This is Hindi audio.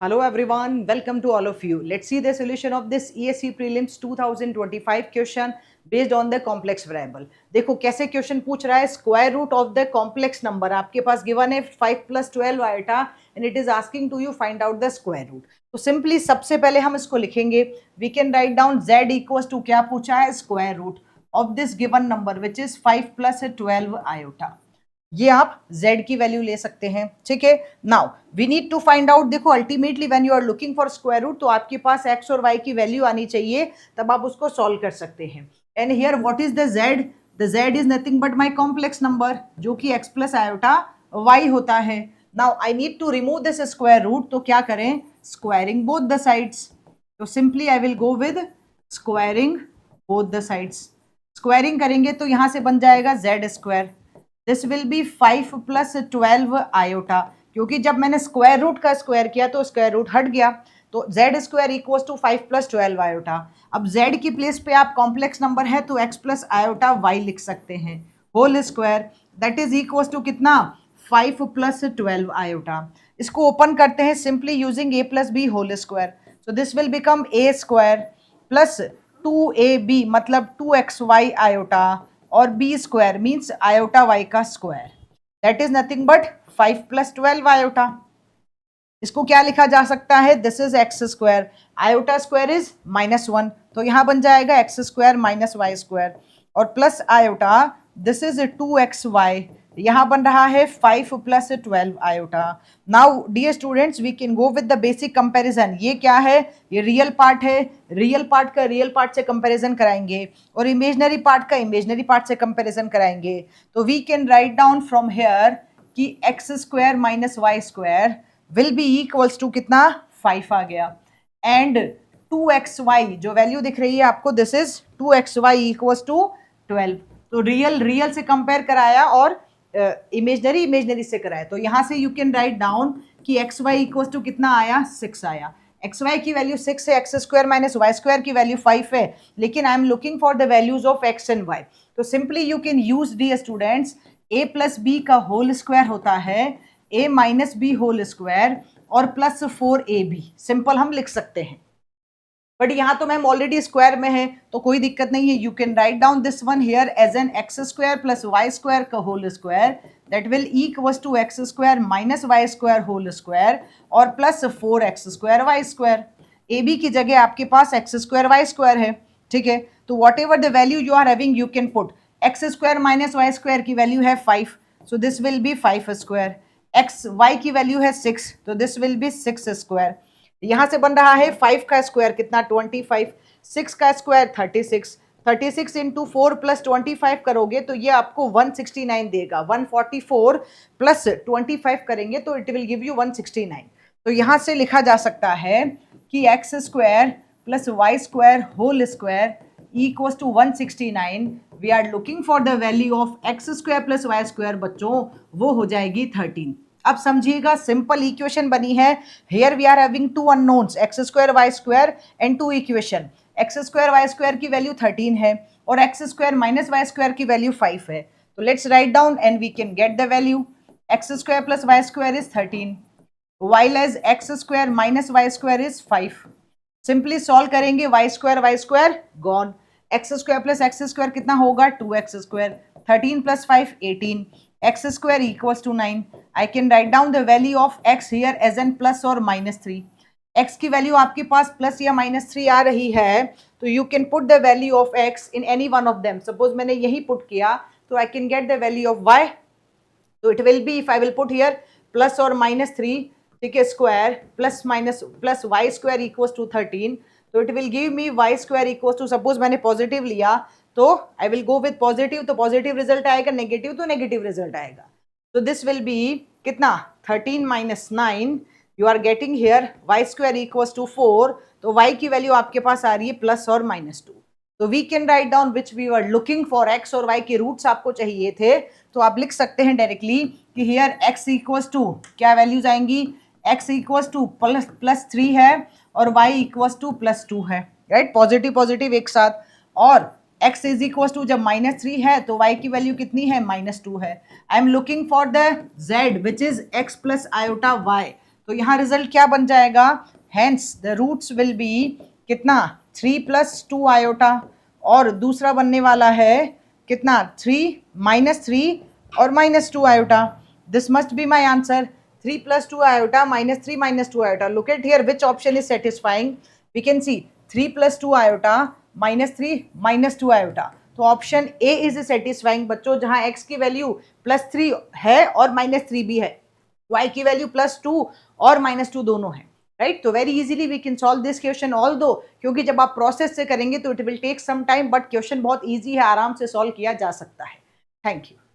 Hello everyone, welcome to all of you. Let's see the solution of this ESE Prelims 2025 question based on the complex variable. देखो कैसे क्वेश्चन पूछ रहा है, square root of the complex number आपके पास गिवन है 5 + 12 iota and it is asking to you find out the square root. तो सिंपली सबसे पहले हम इसको लिखेंगे. We can write down z equals to क्या पूछा है, square root of this given number which is 5 + 12 iota. ये आप z की वैल्यू ले सकते हैं. ठीक है, now we need to find out. देखो ultimately when you are looking for square root तो आपके पास x और y की वैल्यू आनी चाहिए, तब आप उसको सॉल्व कर सकते हैं. And here what is the z? The z is nothing but my complex number जो कि x प्लस आयोटा y होता है. Now I need to remove this square root, तो क्या करें, स्क्वायरिंग बोथ द साइड्स. तो simply I will go with squaring both the sides. Squaring करेंगे तो यहां से बन जाएगा z square. This will be 5 + 12 iota, क्योंकि जब मैंने स्क्वायर रूट का स्क्वायर किया तो स्क्वायर रूट हट गया. तो z square equals to 5 + 12 iota. अब z की प्लेस पे आप कॉम्प्लेक्स नंबर है तो x प्लस आयोटा y लिख सकते हैं whole square. That is equals to कितना, 5 + 12 आयोटा. इसको ओपन करते हैं simply using a + b whole square. So this will become a square plus 2ab मतलब 2xy आयोटा और b square means iota y का square. That is nothing but 5 + 12 iota. इसको क्या लिखा जा सकता है, this is X square, iota square is -1 तो यहां बन जाएगा X square minus Y square और plus iota this is 2xy, यहां बन रहा है 5 + 12 iota. Now dear students we can go with the basic comparison. ये क्या है, ये रियल पार्ट है, रियल पार्ट का रियल पार्ट से कंपैरिजन कराएंगे और इमेजनरी पार्ट का इमेजनरी पार्ट से कंपैरिजन कराएंगे. तो we can write down from here कि X square minus Y square will be equals to कितना, 5 आ गया. एंड 2xy जो वैल्यू दिख रही है आपको, this is 2xy equals to 12. तो रियल रियल से कंपेयर कराया और इमेजनरी इमेजनरी से कराया. तो यहां से यू कैन राइट डाउन कि एक्स वाई इक्वल्स टू कितना आया, 6 आया. एक्स वाई की वैल्यू 6 है, X square minus Y square की वैल्यू 5 है, लेकिन I am looking for the values of X and Y. तो simply you can use the students, a + b का होल स्क्वायर होता है a - b होल स्क्वायर और प्लस 4ab. सिंपल हम लिख सकते हैं, बट यहाँ तो मैम ऑलरेडी स्क्वायर में है तो कोई दिक्कत नहीं है. You can write down this one here as an x square plus Y square का whole square. That will equals to x square minus Y square whole square और plus 4x square Y square. A B की जगह आपके पास एक्स स्क्वायर वाई स्क्वायर है. ठीक है, तो whatever the value you are having you can put. X square minus Y square की वैल्यू है 5, so this will be 5 square. X Y की वैल्यू है 6, तो दिस विल बी 6 स्क्वायर. यहां से बन रहा है 5 का स्क्वायर कितना, 25, 6 का स्क्वायर 36, 36 इंटू 4 + 25 करोगे तो ये आपको 169 देगा. 144 + 25 करेंगे तो इट विल गिव यू 169. तो यहां से लिखा जा सकता है कि X square plus Y square whole square equals to 169. We are looking for the value of X square plus Y square बच्चों, वो हो जाएगी 13. अब समझिएगा सिंपल इक्वेशन बनी है. Here we are having two unknowns X square Y square and two equation. X square Y square की वैल्यू 13 है और X square minus Y square की वैल्यू 5 है. तो let's write down and we can get the value. X square plus Y square is 13 while as x square minus y square is 5. Simply solve करेंगे, y square gone. X square plus X square कितना होगा, 2x square. 13 + 5 18, X square equals to 9. I can write down the value of x here as an plus और -3. x की वैल्यू आपके पास प्लस या -3 आ रही है तो you can put the value of x in any one of them. Suppose मैंने यही पुट किया तो I can get the value of y. तो it will be, if I will put here plus और -3, ठीक है, square plus Y square equals to 13, तो it will give me Y square equals to, suppose मैंने पॉजिटिव लिया तो I will go with positive, तो पॉजिटिव रिजल्ट आएगा, नेगेटिव तो नेगेटिव रिजल्ट आएगा. तो दिस विल बी कितना, 13 - 9. You are getting here Y square equals to 4, तो वाई की वैल्यू आपके पास आ रही है प्लस और -2. तो we can write down which we are looking for. X और वाई के रूट्स आपको चाहिए थे तो आप लिख सकते हैं डायरेक्टली कि हियर एक्स इक्वल्स टू क्या वैल्यूज आएंगी, x इक्वल्स टू +3 है और y इक्वल्स टू +2 है. राइट, पॉजिटिव पॉजिटिव एक साथ. और x इज इक्वल्स टू जब -3 है तो y की वैल्यू कितनी है, -2 है. I am looking for the z which is x plus iota y. तो यहाँ रिजल्ट क्या बन जाएगा, hence the roots will be कितना 3 + 2 आयोटा, और दूसरा बनने वाला है कितना 3 -3 और -2 iota. This must be my answer. 3 + 2 iota minus 3 minus 2 iota. Look at here, which option is satisfying. We can see 3 + 2 iota minus 3 minus 2 iota. तो ऑप्शन ए इज सेटिस्फाइंग बच्चों, जहां x की वैल्यू +3 है और -3 भी है, y की वैल्यू +2 और -2 दोनों है, राइट. तो very easily we can solve this question, all दो क्योंकि जब आप प्रोसेस से करेंगे तो it will take some time, but question बहुत ईजी है, आराम से सॉल्व किया जा सकता है. Thank you.